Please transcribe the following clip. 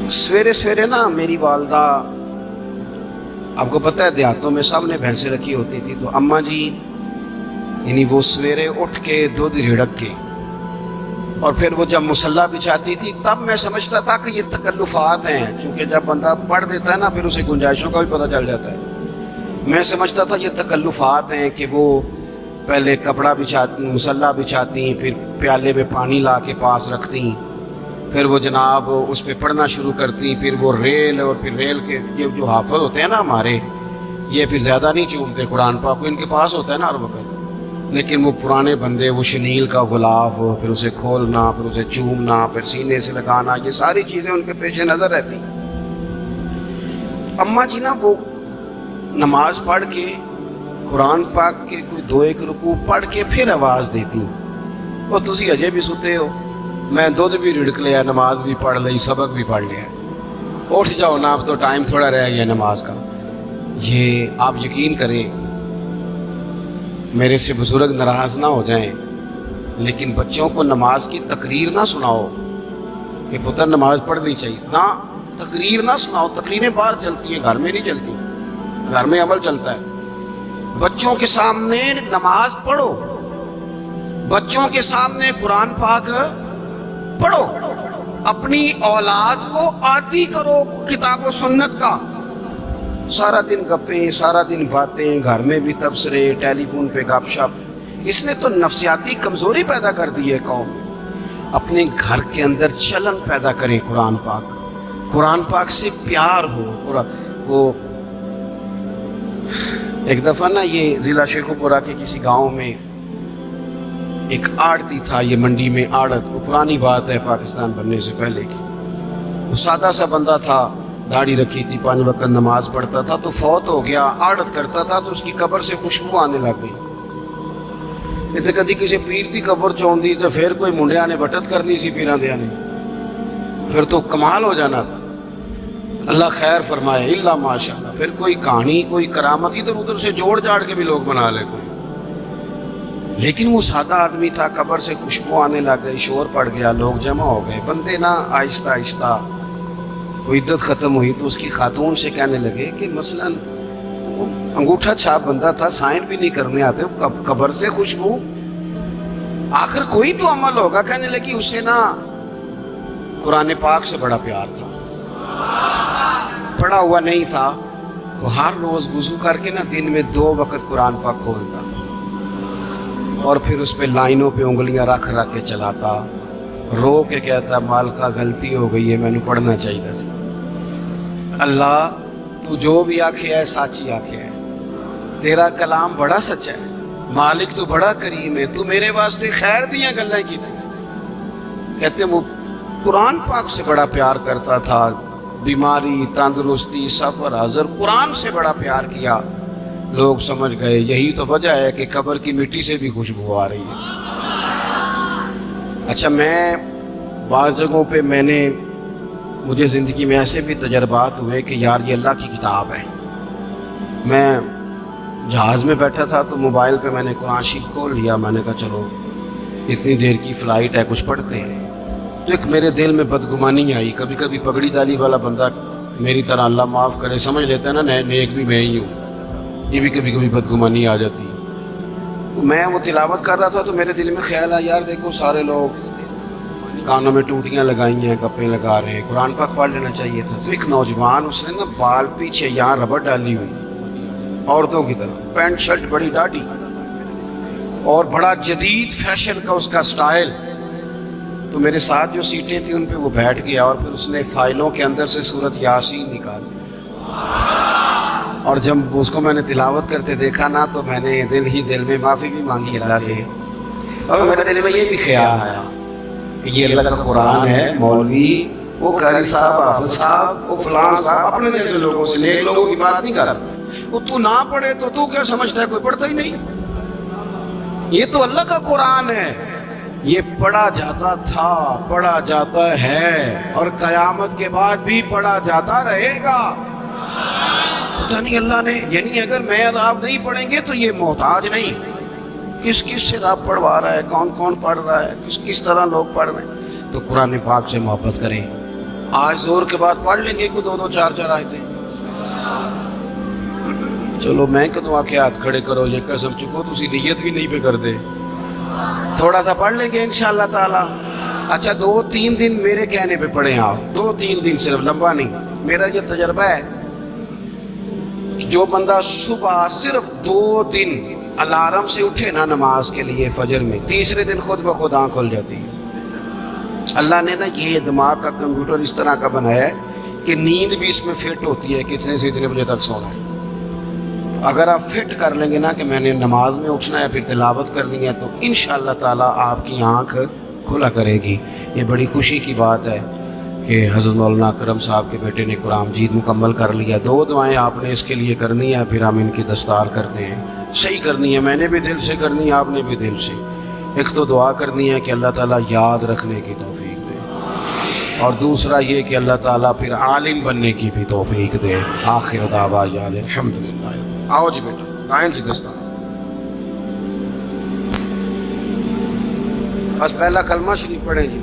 सवेरे सवेरे ना मेरी वालदा, आपको पता है देहातों में सब ने भैंसें रखी होती थी, तो अम्मा जी यानी वो सवेरे उठ के दूध रिड़क के और फिर वो जब मुसल्ला बिछाती थी तब मैं समझता था कि ये तकल्लुफात हैं, क्योंकि जब बंदा पढ़ देता है ना फिर उसे गुंजाइशों का भी पता चल जाता है। मैं समझता था ये तकल्लुफात हैं कि वो पहले कपड़ा बिछाती, मुसल्ला बिछाती, फिर प्याले में पानी ला के पास रखती, फिर वो जनाब उस पर पढ़ना शुरू करती, फिर वो रेल और फिर रेल के ये जो हाफिज होते हैं ना हमारे, ये फिर ज़्यादा नहीं चूमते कुरान पाक को, इनके पास होता है ना हर वक्त, लेकिन वो पुराने बंदे वो शनील का गुलाफ, फिर उसे खोलना, फिर उसे चूमना, फिर सीने से लगाना, ये सारी चीज़ें उनके पेश नज़र रहती। अम्मा जी ना वो नमाज पढ़ के कुरान पाक के कोई दो एक रुकू पढ़ के फिर आवाज़ देती, वो तुसी अजे भी सुते हो, मैं दूध भी रिड़क लिया, नमाज भी पढ़ ली, सबक भी पढ़ लिया, उठ जाओ ना, अब तो टाइम थोड़ा रह गया नमाज का। ये आप यकीन करें, मेरे से बुजुर्ग नाराज़ ना हो जाएं, लेकिन बच्चों को नमाज की तकरीर ना सुनाओ कि पुत्र नमाज पढ़नी चाहिए, ना तकरीर ना सुनाओ। तकरीरें बाहर चलती हैं, घर में नहीं चलती, घर में अमल चलता है। बच्चों के सामने नमाज पढ़ो, बच्चों के सामने कुरान पाक पढ़ो, अपनी औलाद को आदी करो किताब और सुन्नत का। सारा दिन गप्पे, सारा दिन बातें, घर में भी तबसरे, टेलीफोन पे गपशप, इसने तो नफ्सियाती कमजोरी पैदा कर दी है कौम। अपने घर के अंदर चलन पैदा करें कुरान पाक, कुरान पाक से प्यार हो। वो एक दफ़ा ना ये ज़िला शेखुपुरा के किसी गांव में एक आड़ती था, ये मंडी में आड़त, वो पुरानी बात है पाकिस्तान बनने से पहले की। वो सादा सा बंदा था, दाढ़ी रखी थी, 5 वक्त नमाज पढ़ता था, तो फौत हो गया, आड़त करता था, तो उसकी कब्र से खुशबू आने लग गई। इतने कभी किसी पीर की कब्र चौंदी तो फिर कोई मुंडिया ने वटत करनी सी पीर दिया ने, फिर तो कमाल हो जाना था। अल्लाह खैर फरमाए, इल्ला माशाअल्लाह। फिर कोई कहानी, कोई करामत इधर उधर से जोड़ जाड़ के भी लोग बना लेते हैं, लेकिन वो सादा आदमी था, कब्र से खुशबू आने लग गई, शोर पड़ गया, लोग जमा हो गए। बंदे ना आहिस्ता आहिस्ता वो इद्दत ख़त्म हुई तो उसकी खातून से कहने लगे कि मसलन अंगूठा छाप बंदा था, साइन भी नहीं करने आते, कब्र से खुशबू, आखिर कोई तो अमल होगा। कहने लगी उसे ना कुरान पाक से बड़ा प्यार था, पढ़ा हुआ नहीं था, तो हर रोज वुजू करके ना दिन में 2 वक्त कुरान पाक खोलता और फिर उस पे लाइनों पे उंगलियां रख रख के चलाता, रो के कहता मालिका गलती हो गई है, मैंने पढ़ना चाहिए था। अल्लाह तू जो भी आखे है साची आखे है, तेरा कलाम बड़ा सच्चा है, मालिक तू बड़ा करीम है, तू मेरे वास्ते खैर दियां गल्लां की। कहते वो कुरान पाक से बड़ा प्यार करता था, बीमारी, तंदुरुस्ती, सफर, हजर, कुरान से बड़ा प्यार किया। लोग समझ गए यही तो वजह है कि कब्र की मिट्टी से भी खुशबू आ रही है। अच्छा, मैं बाज़ जगहों पे मुझे ज़िंदगी में ऐसे भी तजर्बात हुए कि यार ये अल्लाह की किताब है। मैं जहाज़ में बैठा था तो मोबाइल पे मैंने कुरान शरीफ खोल लिया, मैंने कहा चलो इतनी देर की फ़्लाइट है कुछ पढ़ते हैं। तो एक मेरे दिल में बदगुमानी आई, कभी कभी पगड़ी दाली वाला बंदा मेरी तरह, अल्लाह माफ़ करे, समझ लेता है ना नेक भी मैं ही हूँ, ये भी कभी कभी बदगुमानी आ जाती है। तो मैं वो तिलावत कर रहा था तो मेरे दिल में ख्याल आया, यार देखो सारे लोग कानों में टूटियाँ लगाई हैं, गप्पे लगा रहे हैं, कुरान पाक पढ़ लेना चाहिए था। तो एक नौजवान, उसने ना बाल पीछे यहाँ रबड़ डाली हुई औरतों की तरह, पैंट शर्ट बड़ी दाढ़ी और बड़ा जदीद फैशन का उसका स्टाइल। तो मेरे साथ जो सीटें थी उन पे वो बैठ गया और फिर उसने फाइलों के अंदर से सूरत यासीन निकाली, और जब उसको मैंने तिलावत करते देखा ना तो मैंने दिल ही दिल में माफ़ी भी मांगी अल्लाह से। और मेरे दिल में ये भी ख्याल आया कि ये अल्लाह का कुरान है, मौलवी, वो कारी साहब, हाफिज साहब, वो फलां साहब, अपने जैसे लोगों से, नेक लोगों की बात नहीं कर। वो तू ना पढ़े तो तू क्या समझता है, कोई पढ़ता ही नहीं। ये तो अल्लाह का कुरान है, ये पढ़ा जाता था, पढ़ा जाता है और कयामत के बाद भी पढ़ा जाता रहेगा। पता नहीं अल्लाह ने, यानी अगर मैं और आप नहीं पढ़ेंगे तो ये मोहताज नहीं, किस किस से रब पढ़वा रहा है, कौन कौन पढ़ रहा है, किस किस तरह लोग पढ़ रहे हैं। तो कुरान पाक से मोहब्बत करें, آج زور کے بعد پڑھ لیں گے کوئی 2 4 4 آیتیں. چلو میں کدوں آکے ہاتھ کھڑے کرو یہ قسم چکو تسی نیت بھی نہیں پہ کر دے. تھوڑا سا پڑھ لیں گے انشاءاللہ تعالی. اچھا 2-3 دن میرے کہنے پہ پڑھیں آپ, 2-3 دن صرف, لمبا نہیں. میرا یہ تجربہ ہے جو بندہ صبح صرف 2 دن الارم سے اٹھے نا نماز کے لیے فجر میں, تیسرے دن خود بخود آنکھ کھل جاتی ہے. اللہ نے نا یہ دماغ کا کمپیوٹر اس طرح کا بنایا ہے کہ نیند بھی اس میں فٹ ہوتی ہے کہ اتنے سے اتنے بجے تک سونا ہے. اگر آپ فٹ کر لیں گے نا کہ میں نے نماز میں اٹھنا ہے پھر تلاوت کرنی ہے تو انشاءاللہ تعالیٰ آپ کی آنکھ کھلا کرے گی. یہ بڑی خوشی کی بات ہے کہ حضرت مولانا اکرم صاحب کے بیٹے نے قرآن مجید مکمل کر لیا. 2 دعائیں آپ نے اس کے لیے کرنی ہے, پھر ہم ان کی دستار کرتے ہیں. صحیح کرنی ہے, میں نے بھی دل سے کرنی ہے, آپ نے بھی دل سے. ایک تو دعا کرنی ہے کہ اللہ تعالیٰ یاد رکھنے کی توفیق دے, اور دوسرا یہ کہ اللہ تعالیٰ پھر عالم بننے کی بھی توفیق دے. آخر دعوانا الحمدللہ. آؤ جی بیٹا آئیں جی دستار. بس پہلا کلمہ شریف پڑھیں جی.